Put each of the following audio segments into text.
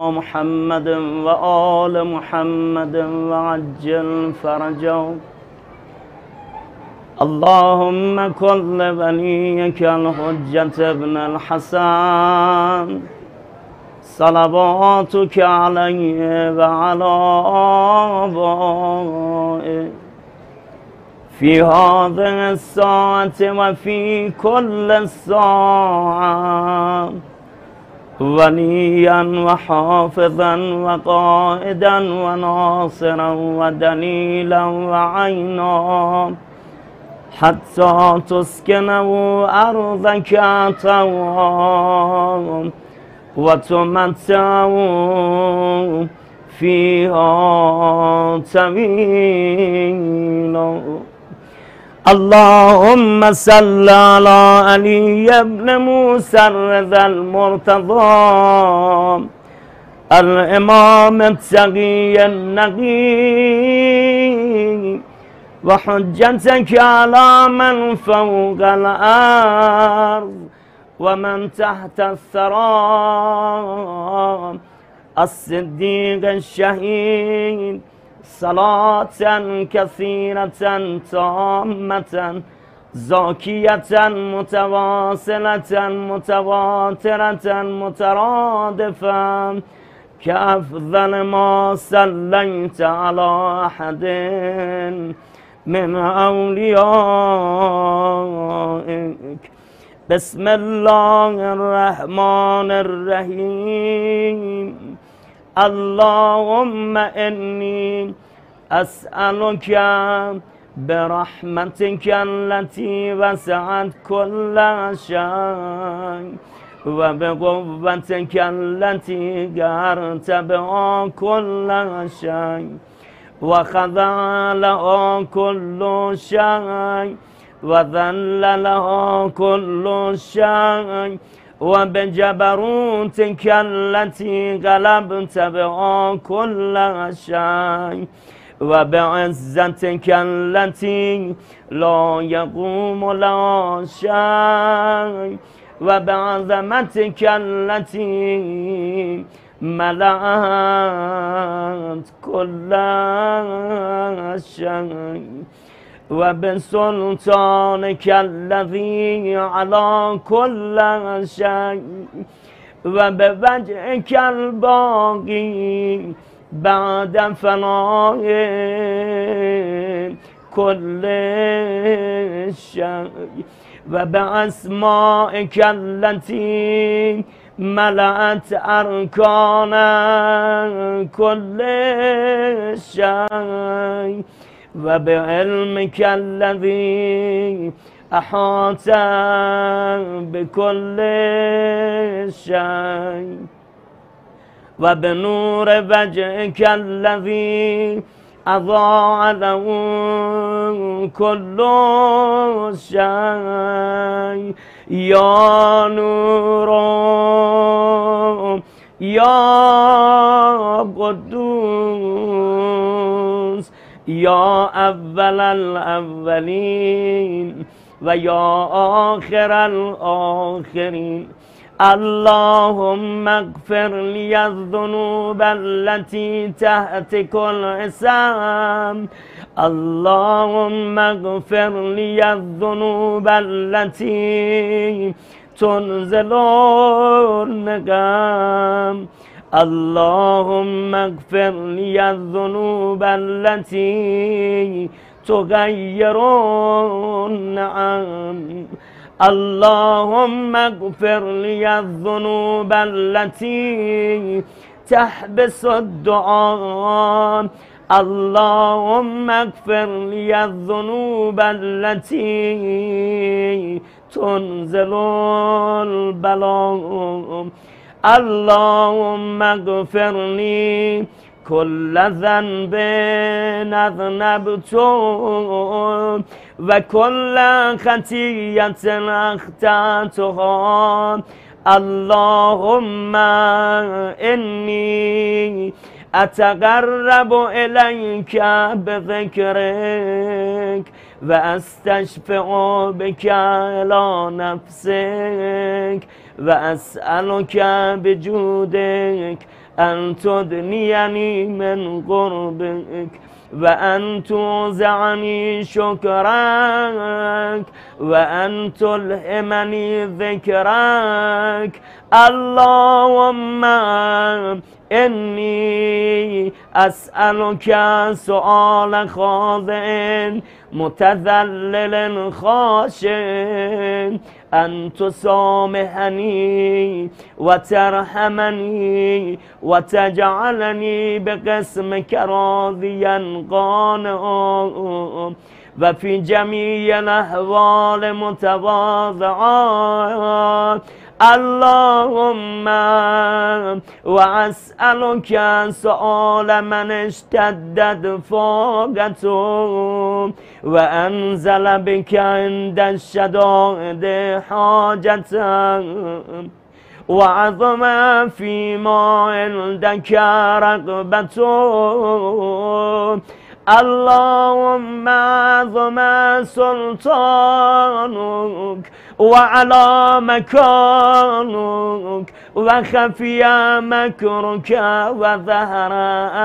محمد وآل محمد وعجل فرجهم. اللهم كن لوليك الحجة ابن الحسن صلواتك عليه وعلى آبائه في هذه الساعة وفي كل ساعة وليا وحافظا وقائدا وناصرا ودليلا وعينا حتى تسكنه أرضك طوعا وتمتعه فيها طويلا. اللهم صل على علي بن موسى الرضا المرتضى الإمام التقي النقي وحجتك على من فوق الأرض ومن تحت الثرى الصديق الشهيد صلاة كثيرة تامة زاكية متواصلة متواترة مترادفة كأفضل ما صليت على أحد من أوليائك. بسم الله الرحمن الرحيم. اللهم إني أسألك برحمتك التي وسعت كل شيء وبقوتك التي قهرت بها كل شيء وخضع له كل شيء وذل له كل شيء وبجبروتك التي غلبت بها كل شيء وبعزتك التي لا يقوم لها شيء وبعظمتك التي ملأت كل شيء وبسلطانك الذي على كل شيء وبوجهك الباقي بعد فناء كل شيء وبأسمائك التي ملأت أركان كل شيء وبعلمك الذي أحاط بكل شيء وبنور وجهك الذي أضاء له كل شيء. يا نور يا قدوس يا أول الأولين ويا آخر الآخرين. اللهم اغفر لي الذنوب التي تهتك الحساب. اللهم اغفر لي الذنوب التي تنزل النقام. اللهم اغفر لي الذنوب التي تغير النعم. اللهم اغفر لي الذنوب التي تحبس الدعاء. اللهم اغفر لي الذنوب التي تنزل البلاء. اللهم اغفر لي كل ذنب أذنبته وكل خطيئة أخطأتها. اللهم إني أتقرب إليك بذكرك وأستشفع بك إلى نفسك وأسألك بجودك أن تدنيني من قربك وأن توزعني شكرك وأن تلهمني ذكرك. اللهم إني أسألك سؤال خاضع متذلل خاشع أن تسامحني وترحمني وتجعلني بقسمك راضيا قانعا وفي جميع الأحوال متواضعا. اللهم وأسألك سؤال من اشتدت فاقته وأنزل بك عند الشدائد حاجته وعظم فيما عندك رغبته. اللهم عظم سلطانك وعلى مكانك وخفي مكرك وظهر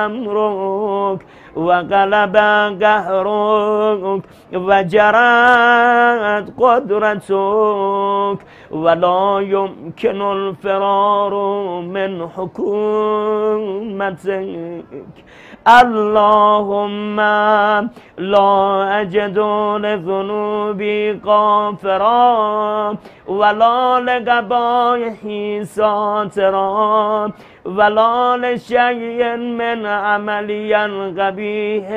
أمرك وغلب قهرك وجرت قدرتك ولا يمكن الفرار من حكومتك. اللهم لا أجد لذنوبي غافرا ولا لقبائحي ساترا ولا لشيء من عملي قبيح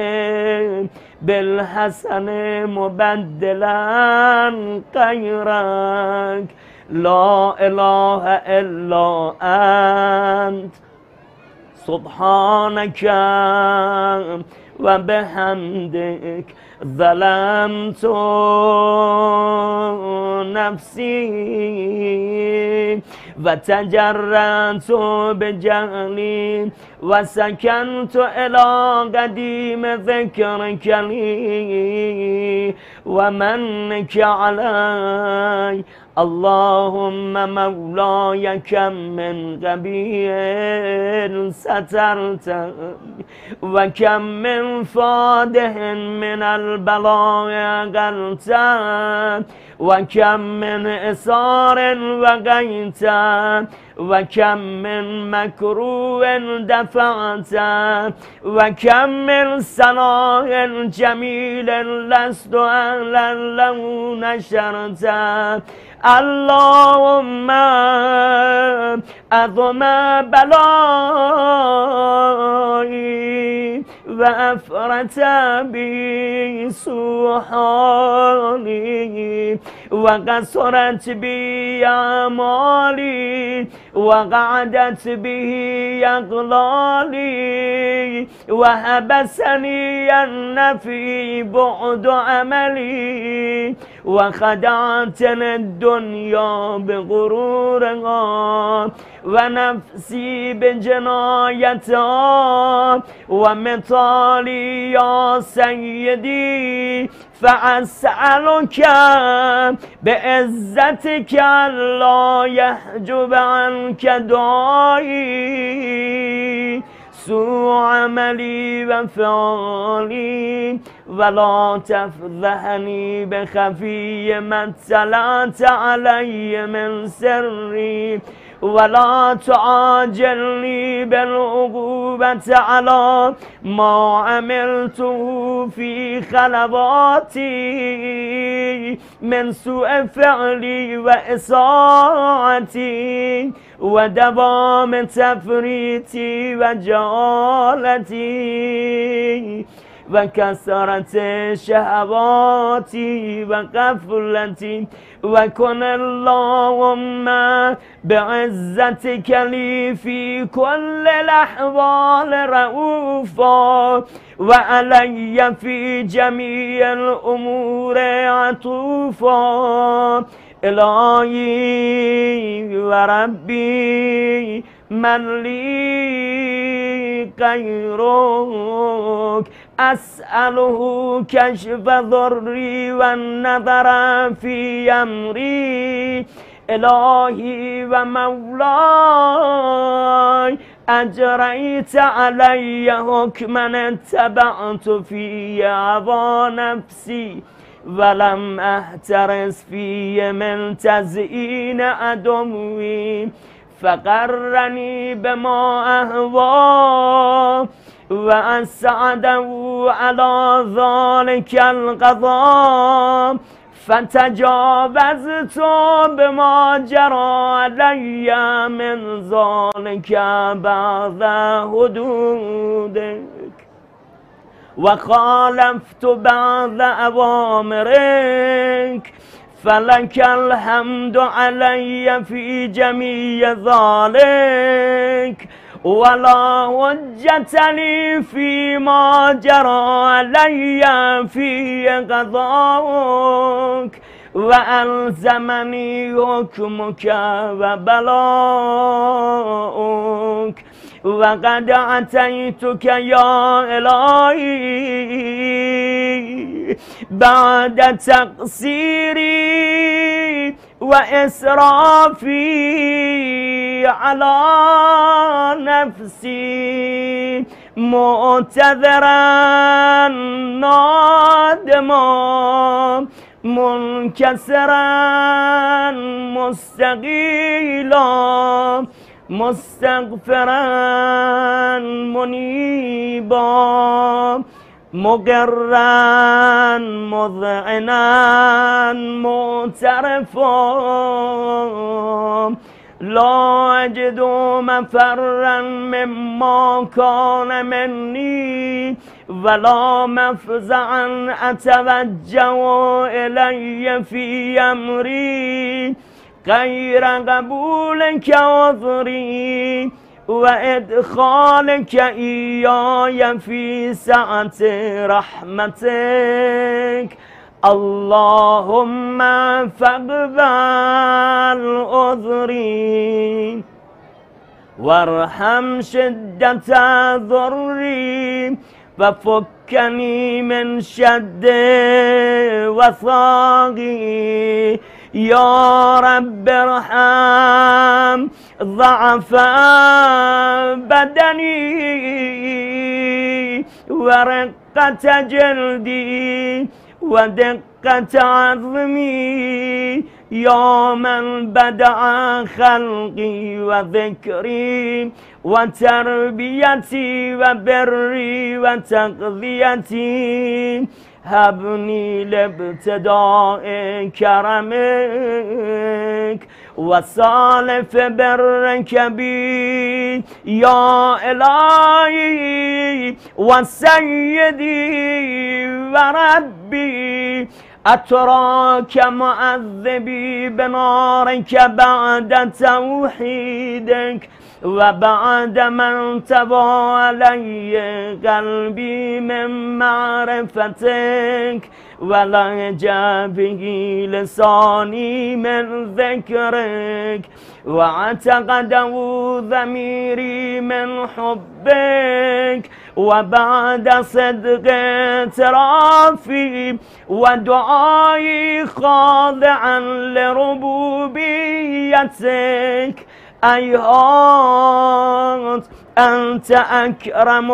بالحسن مبدلا غيرك. لا إله إلا أنت سبحانك وبحمدك ظلمت نفسي وتجرأت بجهلي وسكنت إلى قديم ذكرك لي ومنك علي. اللهم مولاي كم من قبيح سترت وكم من فادح من البلاء قلت وكم من إسار وقيت وكم من مكروه دفعت وكم من صلاح جميل لست أهلا له نشرت. اللهم أظم بلائي وأفرت بي سوحاني وقصرت بي أعمالي وقعدت به أغلالي وحبسني النفي بعد عملي وخدعتني الدنيا بغرورها ونفسي بجنايتها ومثالي يا سيدي. فأسألك بعزتك ألا يحجب عنك دعائي سوء عملي وفعلي ولا تفضحني بخفي ما اطلعت علي من سري ولا تعاجلني بالعقوبة على ما عملته في خلواتي من سوء فعلي وإساءتي ودوام تفريطي وجهالتي وكثرة شهواتي وغفلتي. وكن اللهم بعزتك لي في كل الأحوال رؤوفا وعلي في جميع الأمور عطوفا. إلهي وربي من لي غيرك أسأله كشف ضري والنظر في أمري. إلهي ومولاي أجريت علي حكما اتبعت فيه هوى نفسي ولم أهترس فيه من تزيين عدوي فقرني بما أهوى وأسعده على ذلك القضاء فتجاوزت بما جرى علي من ذلك بعض حدودك وخالفت بعض أوامرك فلك الحمد علي في جميع ذلك ولا حجة لي فيما جرى علي في قضاءك وألزمني حكمك وبلاؤك وقد أتيتك يا إلهي بعد تقصيري وإسرافي على نفسي معتذرا نادما منكسرا مستقيلا مستغفرا منيبا مقرا مذعنا معترفا لا أجد مفرا مما كان مني ولا مفزعا أتوجه إلي في أمري غير قبولك عذري وإدخالك إياي في سعة رحمتك اللهم فاقبل عذري وارحم شدة ضري وفكني من شد وثاقي يا رب ارحم ضعف بدني ورقة جلدي ودقة عظمي يا من بدع خلقي وذكري وتربيتي وبري وتقضيتي هبني لابتداء كرمك وصالف برك بي يا إلهي وسيدي وربي أتراك معذبي بنارك بعد توحيدك وبعد من تبى علي قلبي من معرفتك ولهجا به لساني من ذكرك واعتقده ضميري من حبك وبعد صدق اعترافي ودعائي خاضعا لربوبيتك أيهات أنت أكرم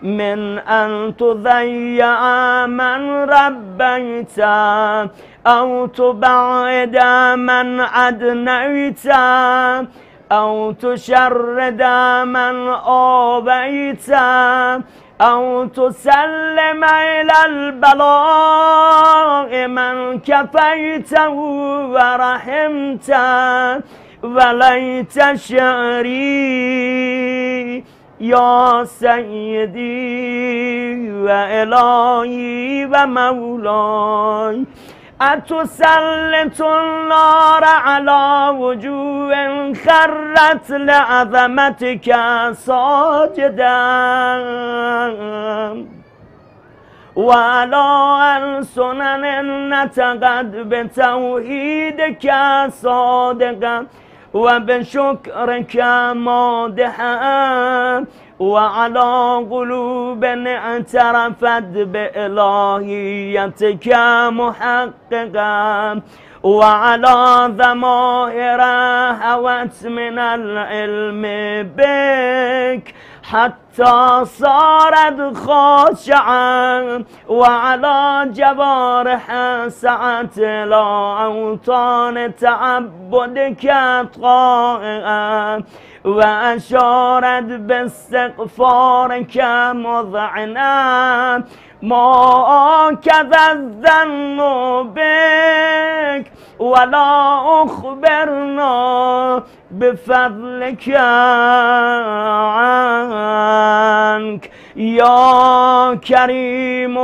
من أن تضيع من ربيت أو تبعد من أدنيت أو تشرد من أوبيت أو تسلم إلى البلاء من كفيته ورحمت وليت شعري يا سيدي وإلهي ومولاي أتسلط النار على وجوه خرت لعظمتك ساجدا وعلى ألسن نطقت بتوحيدك صادقا وبشكرك مادحا وعلى قلوب اعترفت بإلهيتك محققا وعلى ضمائر هوت من العلم بك حتى صارت خاشعا، وعلى جوارح سعت إلى أوطان تعبدك طائعا، وأشارت باستغفارك مذعنا ما كذا الظن بك، ولا أخبرنا بفضلك عنك يا كريم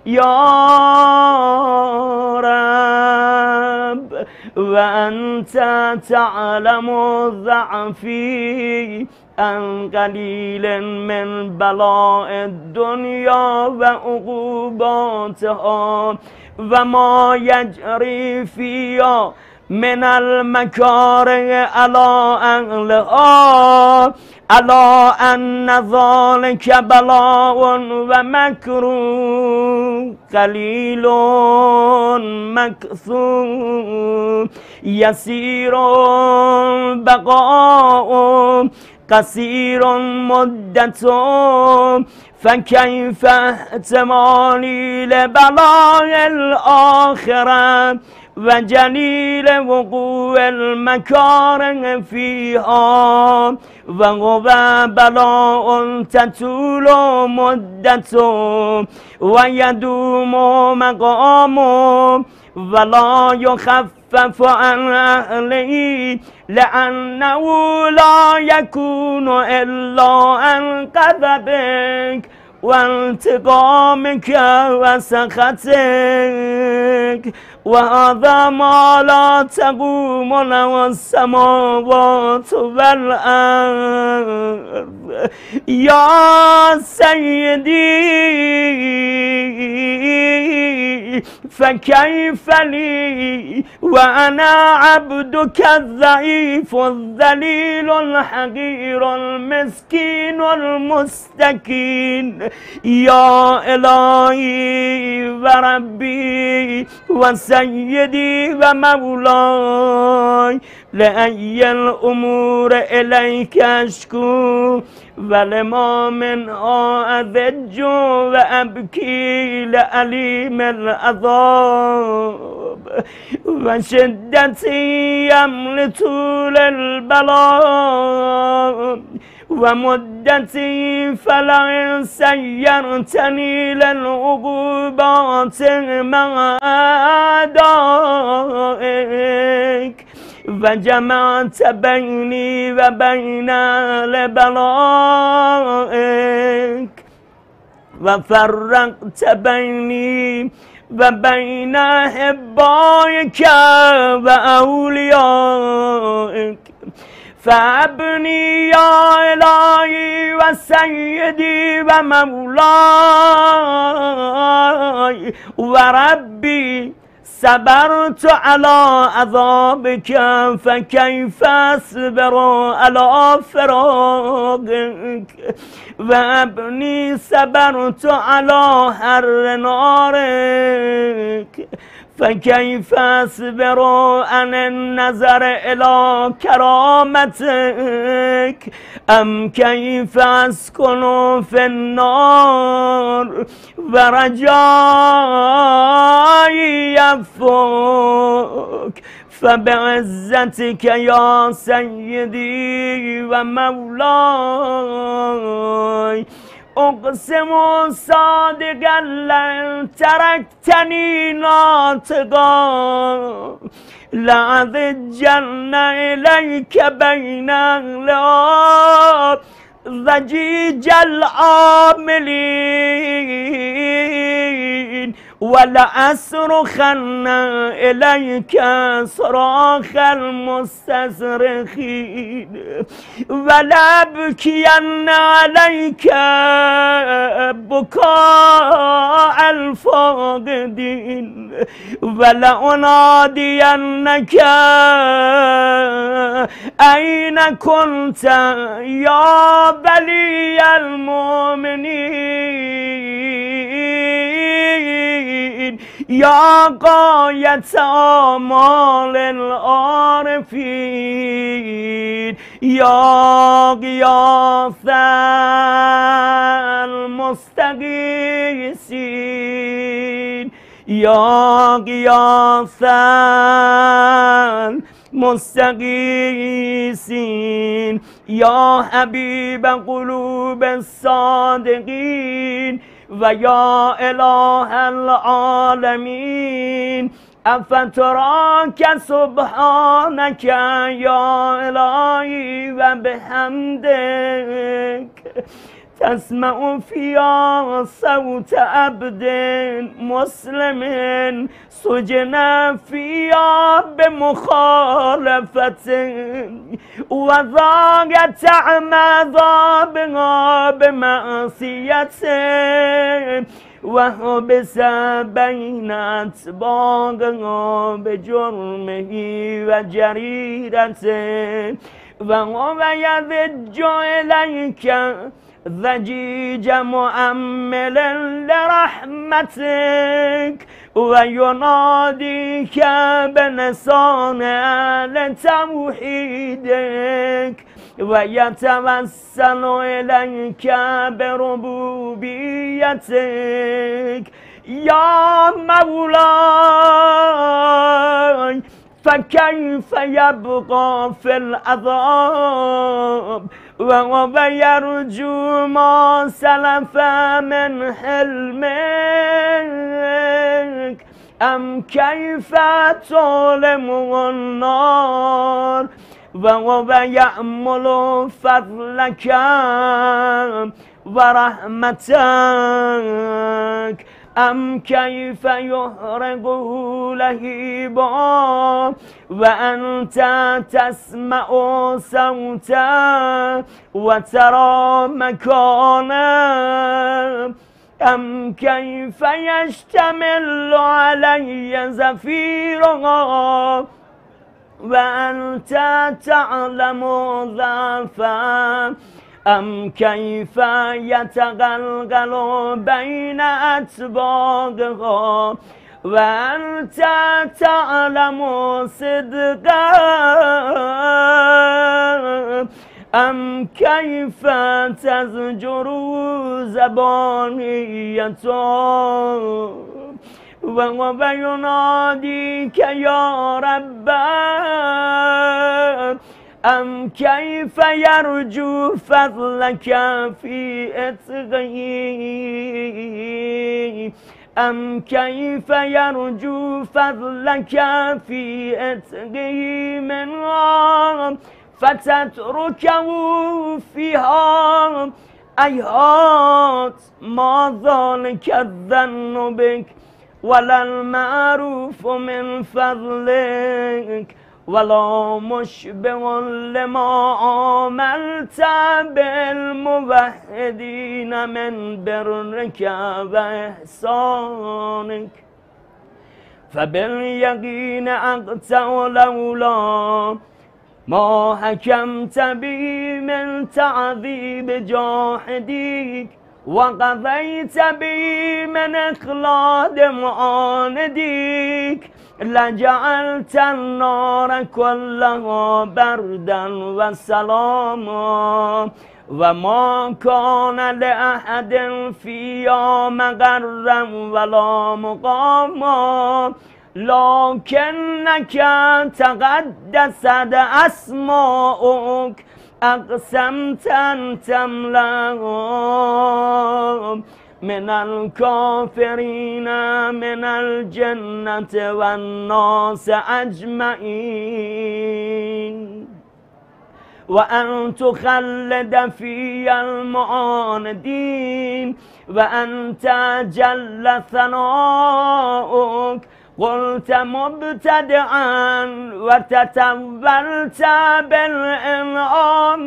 يا رب. وأنت تعلم ضعفي عن قليل من بلاء الدنيا وعقوباتها وما يجري فيها من المكاره على أهلها، على أن ذلك بلاء ومكروه قليل مكثور، يسير بقاء قصير مدة، فكيف احتمالي لبلاء الآخرة وجليل وقوع المكاره فيها، وهو بلاء تطول مدته ويدوم مقامه ولا يخفف عن أهله، لأنه لا يكون إلا عن غضبك وانتقامك وسخطك، وهذا ما لا تقوم له السماوات والأرض. يا سيدي فكيف لي وأنا عبدك الضعيف الذليل الحقير المسكين المستكين، يا إلهي وربي وسيدي ومولاي، لأي الأمور إليك أشكو ولما منها أذج وأبكي لأليم العذاب، وشدتي يمل طول البلاء ومدتي فلا سيرتني للعقوبات مع أعدائك، وجمعت بيني وبين لبلائك، وفرقت بيني وبين أحبائك وأوليائك، فابني يا إلهي وسيدي ومولاي وربي، صبرت على عذابك فكيف أصبر على فراقك، وابني صبرت على حر نارك فكيف أصبر عن النظر إلى كرامتك، أم كيف أسكن في النار ورجائي يفك، فبعزتك يا سيدي ومولاي أقسم صادقا لن تركتني ناطقا، لأضجن إليك بين أغلاب ضجيج العاملين، ولأصرخن إليك صراخ المستصرخين، ولأبكين عليك بكاء الفاقدين، ولأنادينك أين كنت يا بلي المؤمنين، يا غاية آمال العارفين يا غياث المستغيثين يا غياث المستغيثين يا حبيب قلوب الصادقين ويا إله العالمين أفتراك سبحانك يا إلهي وبحمدك تسمع فيها صوت عبد مسلم سجن فيها بمخالفة وضاقت عذابها بمعصية وحبس بين أتباعها بجرمه وجريرته وهو يذج إليك ضجيج مؤمل لرحمتك ويناديك بلسان لتوحيدك ويتوسل إليك بربوبيتك يا مولاي فكيف يبقى في العذاب وهو يرجو ما سلف من حلمك أم كيف تظلم النار وهو يأمل فضلك ورحمتك أم كيف يحرقه لهيبا وأنت تسمع صوتا وترى مكانا أم كيف يشتمل علي زفيرا وأنت تعلم ضعفا أم كيف يتغلغل بين أتباعها وأنت تعلم صدقا أم كيف تزجر زبانيته وهو يناديك يا رب أم كيف يرجو فضلك في إتقه أم كيف يرجو فضلك في إتقه منها فتتركه فيها أيهات ما ذلك الظن بك ولا المعروف من فضلك ولا مشبه لما عملت بالموحدين من برك وإحسانك فباليقين أقطع لولا ما حكمت به من تعذيب جاحديك وقضيت به من إخلاد معانديك لجعلت النار كلها بردا وسلاما وما كان لأحد فيها مغرا ولا مقاما لكنك تقدست أسماؤك أقسمت أن تملأهم من الكافرين من الجنة والناس أجمعين وأن تخلد في المعاندين وأنت جل ثناؤك قلت مبتدعا وتتولت بالإنعام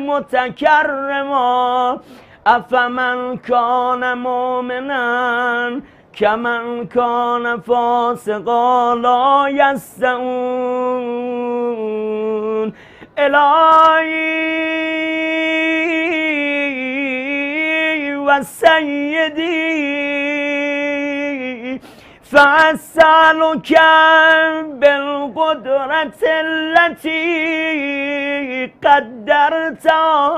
متكرما أفمن كان مؤمنا كمن كان فاسقا لا يستوون إلهي وسيدي فأسألك بالقدرة التي قدرتها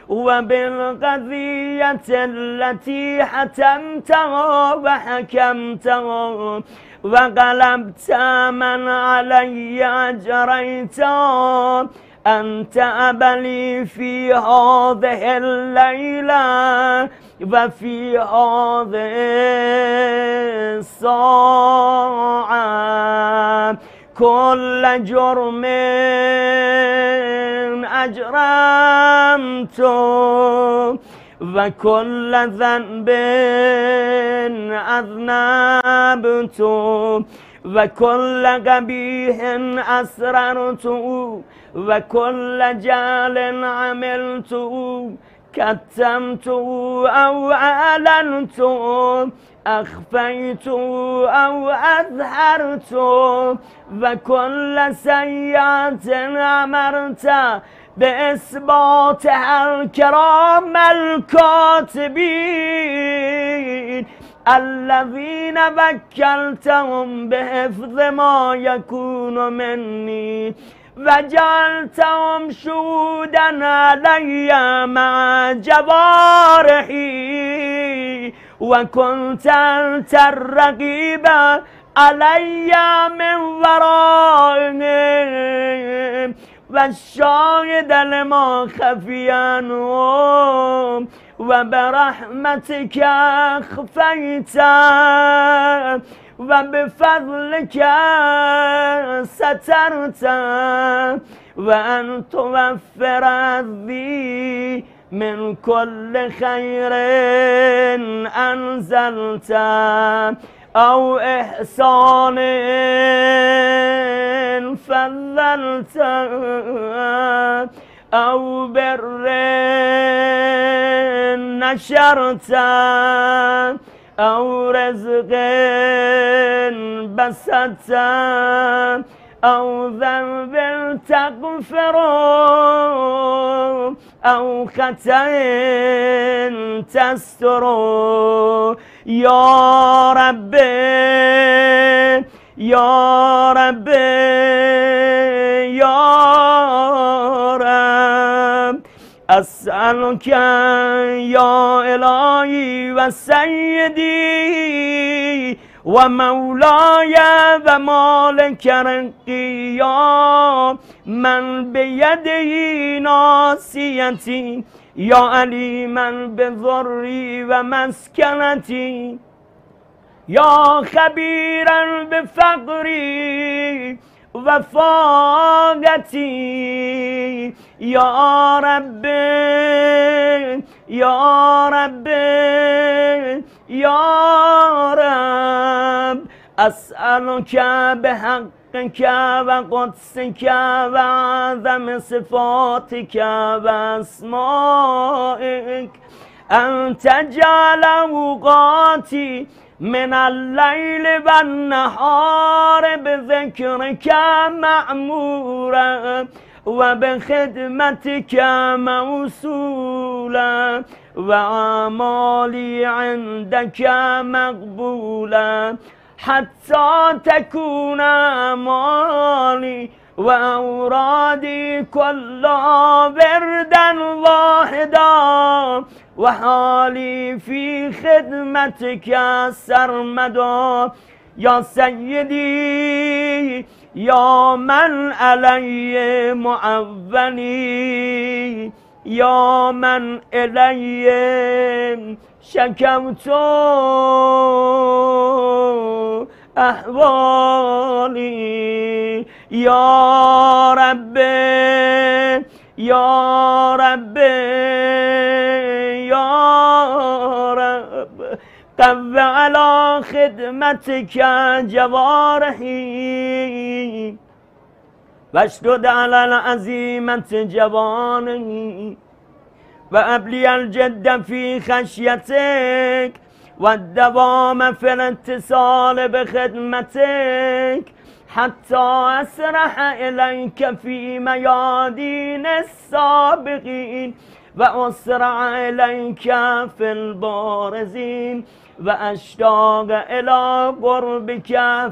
وبالقضية التي حتمتها وحكمتها وغلبت من علي أجريتها أن تأبلي في هذه الليلة وفي هذه الساعة كل جرم أجرمته وكل ذنب أذنبته وكل قبيح أسررته وكل جهل عملته كتمته أو أعلنته أخفيته أو أظهرته وكل سيئة أمرت بإثباتها الكرام الكاتبين الذين وكلتهم بحفظ ما يكون مني وجعلتهم شهودا علي مع جوارحي وكنت أنت الرقيب علي من ورائهم والشاهد لما خفي عنهم وبرحمتك أخفيت وبفضلك سترت وأن توفر ذي من كل خير أنزلت أو إحسان فضلت أو بر نشرت أو رزق بسطت أو ذنب تغفر أو خطأ تستر يا رب يا رب يا رب أسألك يا إلهي وسيدي ومولاي ومالك رقي يا من بيده ناصيتي يا عليما بضري ومسكنتي يا خبيرا بفقري وفاقتي يا رب يا رب يا رب أسألك بحقك وقدسك وعظم صفاتك وأسمائك أن تجعل أوقاتي من الليل والنهار بذكرك معمورا وبخدمتك موصولا وأعمالي عندك مقبولا حتى تكون أعمالي وأورادي كلها بردا واحدا وحالي في خدمتك سرمدا يا سيدي يا من علي معولي يا من إلي شكوت أحوالي يا رب يا رب يا رب قو على خدمتك جوارحي واشدد على العزيمة جواني وأبلي الجد في خشيتك والدوام في الاتصال بخدمتك حتى أسرح إليك في ميادين السابقين وأسرع إليك في البارزين وأشتاق إلى قربك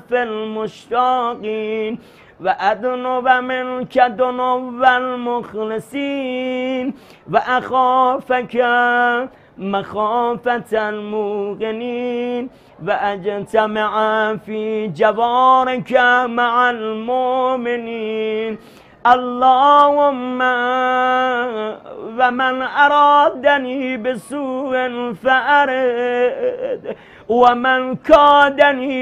في المشتاقين وأدنو منك دنو المخلصين وأخافك مخافة الموقنين وأجتمع في جوارك مع المؤمنين اللهم ومن أرادني بسوء فأرد ومن كادني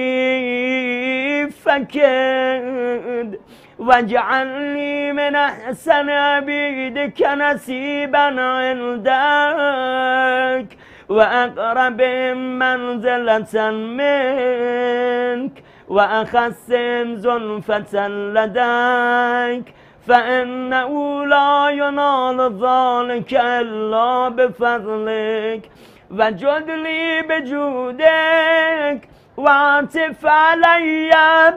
فكد واجعلني من أحسن عبيدك نسيبا عندك وأقرب منزلة منك وأخس زلفة لديك فإنه لا ينال ذلك إلا بفضلك وجد لي بجودك واعطف علي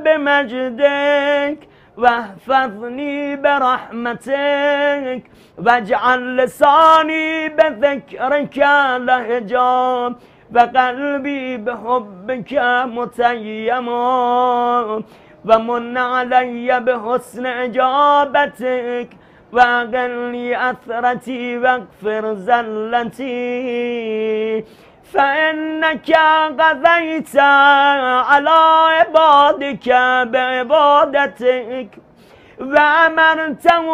بمجدك واحفظني برحمتك واجعل لساني بذكرك لهجا وقلبي بحبك متيما ومن علي بحسن إجابتك وأغني أثرتي واغفر زلتي فإنك قضيت على عبادك بعبادتك وأمرتهم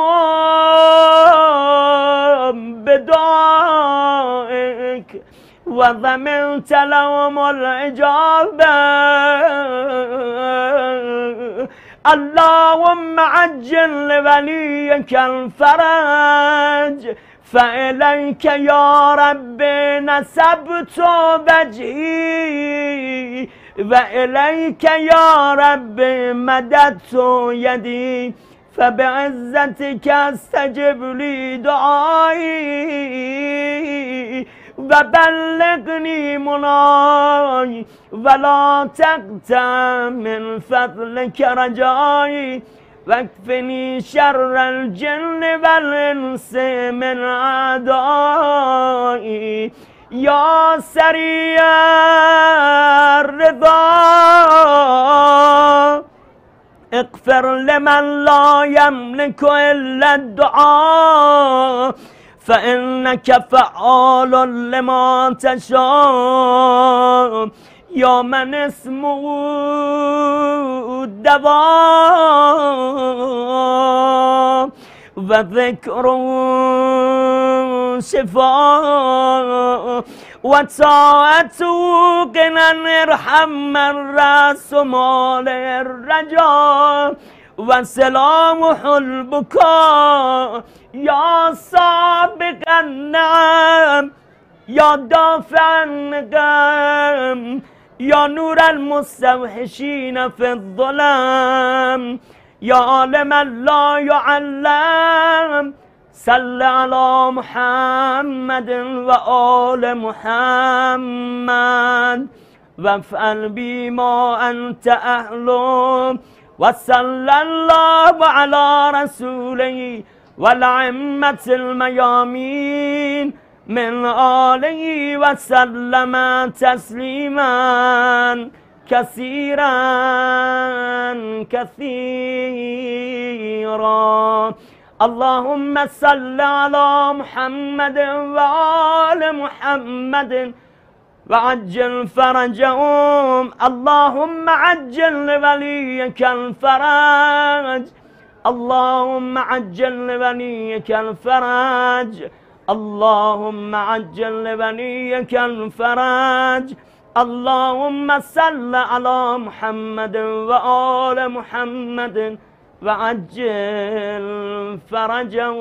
بدعائك وضمنت لهم الإجابة اللهم عجل لوليك الفرج فإليك يا رب نسبت وجهي وإليك يا رب مددت يدي فبعزتك استجب لي دعائي وبلغني مناي ولا تقطع من فضلك رجائي واكفني شر الجن والإنس من أعدائي يا سريع الرضا اغفر لمن لا يملك إلا الدعاء فإنك فعال لما تشاء يا من اسمه الدواء وذكره شفاء وطاعته غنى ارحم من راس مال الرجاء وسلامه البكاء يا سابق النعم يا دافع النقم يا نور المستوحشين في الظلام يا عالما لا يعلم صل على محمد وآل محمد وافعل بما أنت أهله وصلى الله على رسوله والأئمة الميامين من آله وسلم تسليما كثيرا كثيرا اللهم صل على محمد وآل محمد وعجل فرجهم اللهم عجل لوليك الفرج اللهم عجل لوليك الفرج اللهم عجل لوليك الفرج اللهم صل على محمد وآل محمد وعجل فرجهم